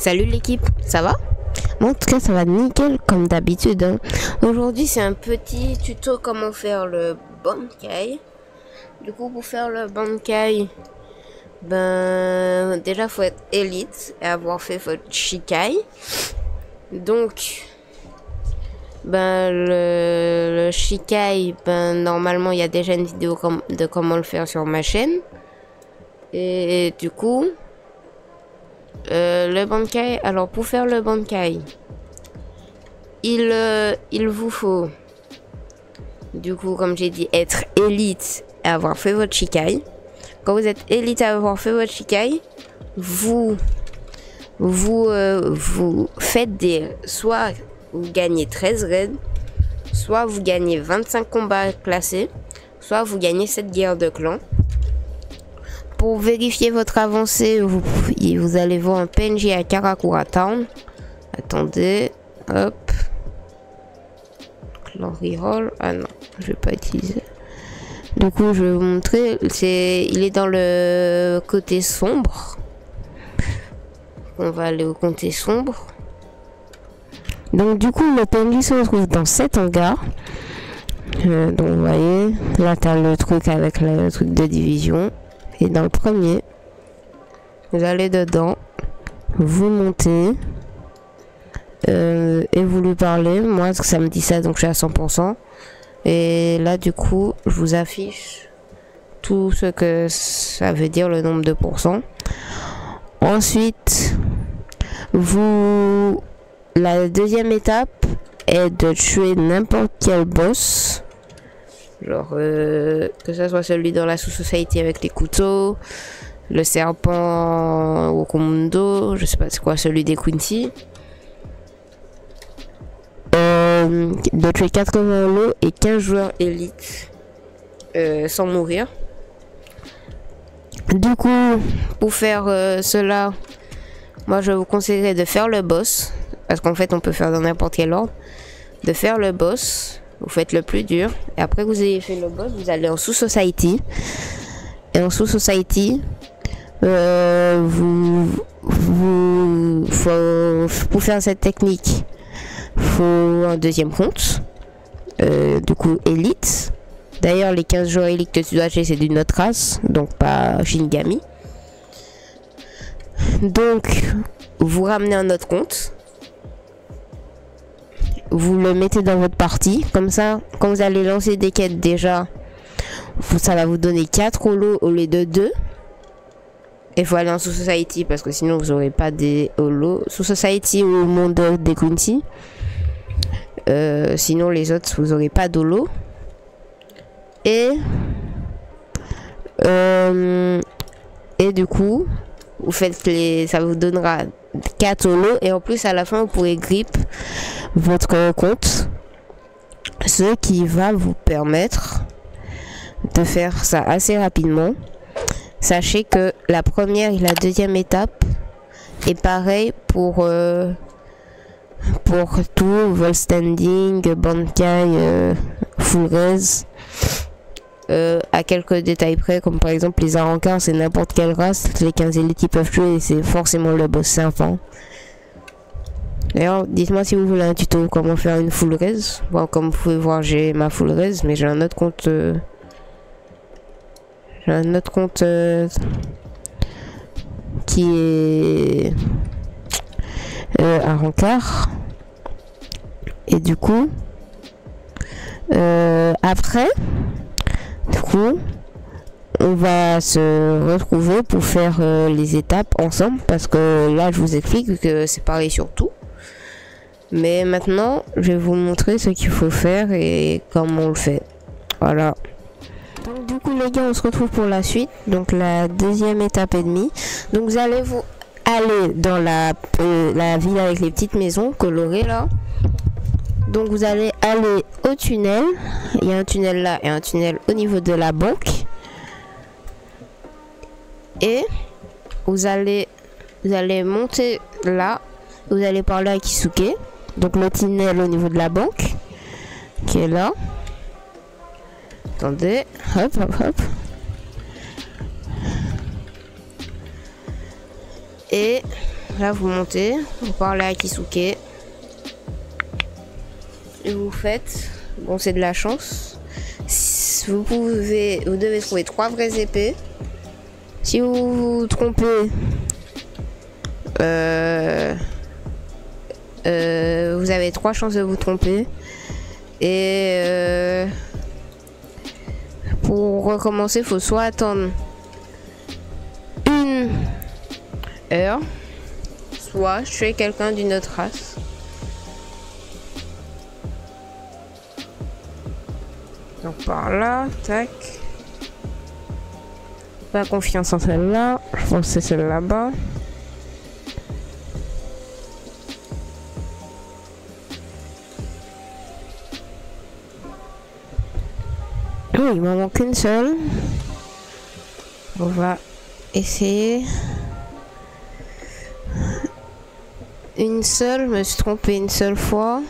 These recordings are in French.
Salut l'équipe, ça va? Moi en tout cas ça va nickel comme d'habitude hein. Aujourd'hui c'est un petit tuto comment faire le Bankai. Du coup pour faire le Bankai, déjà faut être élite et avoir fait votre Shikai. Donc le Shikai, normalement il y a déjà une vidéo de comment le faire sur ma chaîne. Et du coup le Bankai, alors pour faire le Bankai, il vous faut, du coup comme j'ai dit, être élite et avoir fait votre Shikai. Quand vous êtes élite et avoir fait votre Shikai, vous faites soit vous gagnez 13 raids, soit vous gagnez 25 combats classés, soit vous gagnez 7 guerres de clan. Pour vérifier votre avancée, vous allez voir un PNJ à Karakura Town. Attendez, hop. Clan Reroll. Ah non, je vais pas utiliser. Du coup, je vais vous montrer. Il est dans le côté sombre. On va aller au côté sombre. Donc du coup, le PNJ se retrouve dans cet hangar. Donc vous voyez, là t'as le truc avec le truc de division. Et dans le premier, vous allez dedans, vous montez et vous lui parlez. Moi, ça me dit ça, donc je suis à 100%. Et là, du coup, je vous affiche tout ce que ça veut dire, le nombre de pourcents. Ensuite, la deuxième étape est de tuer n'importe quel boss. Genre que ça soit celui dans la sous-society avec les couteaux, le serpent au Komodo, je sais pas c'est quoi, celui des Quincy. De tuer 80 lots et 15 joueurs élites sans mourir. Du coup, pour faire cela, moi je vous conseillerais de faire le boss, parce qu'en fait on peut faire dans n'importe quel ordre. De faire le boss. Vous faites le plus dur. Et après que vous ayez fait le boss, vous allez en sous-society. Et en sous-society, pour faire cette technique, faut un deuxième compte. Du coup, élite. D'ailleurs, les 15 joueurs élites que tu dois acheter, c'est d'une autre race. Donc, pas Shinigami. Donc, vous ramenez un autre compte. Vous le mettez dans votre partie, comme ça, quand vous allez lancer des quêtes déjà, ça va vous donner 4 holos au lieu de 2. Il faut aller en sous-society parce que sinon vous n'aurez pas des holos. Sous-society ou au monde des Quincy. Sinon les autres, vous n'aurez pas d'holos. Et du coup, vous faites ça vous donnera 4 holos et en plus à la fin vous pourrez grip votre compte, ce qui va vous permettre de faire ça assez rapidement. Sachez que la première et la deuxième étape est pareil pour tout, vol standing, Bankai, full res. À quelques détails près, comme par exemple les Arancars, c'est n'importe quelle race, les 15 élites peuvent jouer et c'est forcément le boss sympa. D'ailleurs, dites-moi si vous voulez un tuto comment faire une full res. Bon, comme vous pouvez voir, j'ai ma full res, mais j'ai un autre compte. Qui est Arancard. Et du coup, après. Du coup, on va se retrouver pour faire les étapes ensemble parce que là, je vous explique que c'est pareil sur tout. Mais maintenant, je vais vous montrer ce qu'il faut faire et comment on le fait. Voilà. Donc du coup, les gars, on se retrouve pour la suite. Donc la deuxième étape et demie. Donc vous allez aller dans la ville avec les petites maisons colorées là. Donc vous allez aller au tunnel. Il y a un tunnel là et un tunnel au niveau de la banque. Et vous allez monter là. Vous allez parler à Kisuke. Donc le tunnel au niveau de la banque. Qui est là. Attendez. Hop, hop, hop. Et là, vous montez, vous parlez à Kisuke. Et vous faites... Bon, c'est de la chance. Vous devez trouver 3 vraies épées. Si vous vous trompez... vous avez 3 chances de vous tromper. Et... pour recommencer, il faut soit attendre 1 heure, soit tuer quelqu'un d'une autre race. Donc par là, tac. Pas confiance en celle-là. Je pense que c'est celle là-bas. Oui, il m'en manque une seule. On va essayer. Une seule, je me suis trompée une seule fois.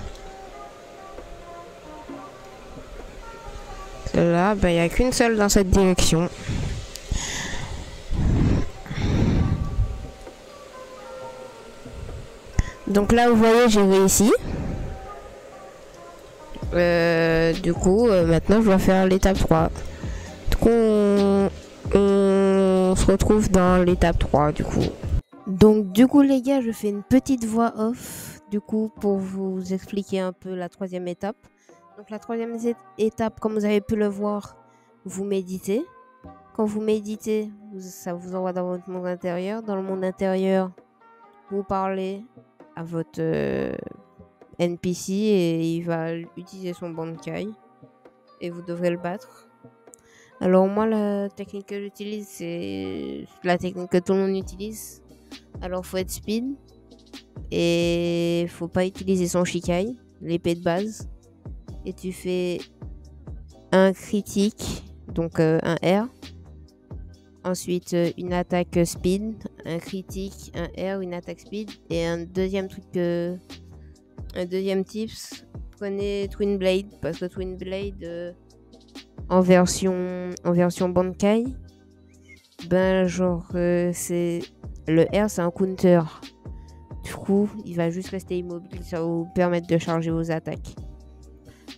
Celle-là, ben, il n'y a qu'une seule dans cette direction. Donc là, vous voyez, j'ai réussi. Du coup, maintenant, je dois faire l'étape 3. Du coup, on se retrouve dans l'étape 3, du coup. Donc, du coup, les gars, je fais une petite voix off, du coup, pour vous expliquer un peu la 3e étape. Donc, la 3e étape, comme vous avez pu le voir, vous méditez. Quand vous méditez, ça vous envoie dans votre monde intérieur. Dans le monde intérieur, vous parlez à votre NPC et il va utiliser son Bankai et vous devrez le battre. Alors moi, la technique que j'utilise, c'est la technique que tout le monde utilise. Alors faut être speed et faut pas utiliser son Shikai, l'épée de base. Et tu fais un critique, donc un R. Ensuite une attaque speed, un critique, un R, une attaque speed. Et un deuxième truc, un deuxième tips, prenez Twin Blade, parce que Twin Blade en version Bankai, ben genre c'est le R, c'est un counter. Du coup, il va juste rester immobile, ça va vous permettre de charger vos attaques.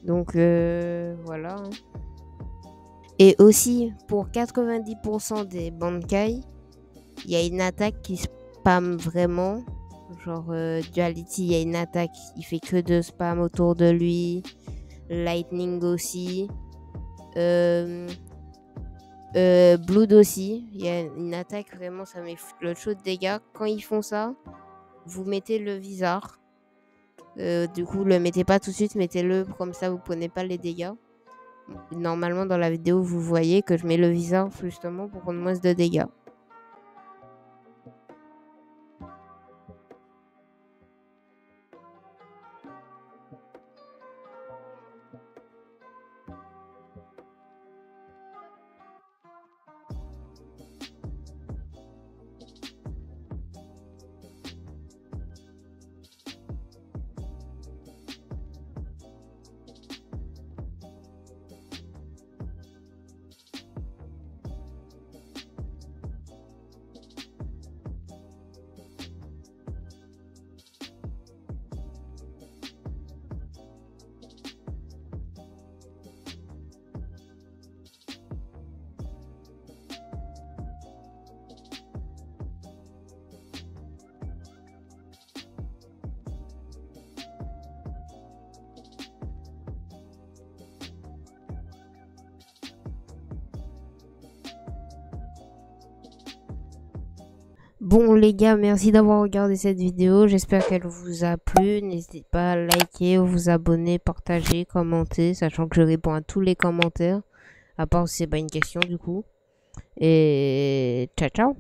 Donc voilà. Et aussi, pour 90% des Bankai, il y a une attaque qui spam vraiment. Genre Duality, il y a une attaque, il fait que de spam autour de lui. Lightning aussi. Blood aussi, il y a une attaque vraiment, ça met le chaud de dégâts. Quand ils font ça, vous mettez le visard. Du coup, le mettez pas tout de suite, mettez-le comme ça, vous prenez pas les dégâts. Normalement, dans la vidéo, vous voyez que je mets le visard justement pour prendre moins de dégâts. Bon les gars, merci d'avoir regardé cette vidéo, j'espère qu'elle vous a plu, n'hésitez pas à liker, vous abonner, partager, commenter, sachant que je réponds à tous les commentaires, à part si c'est pas une question du coup, et ciao ciao.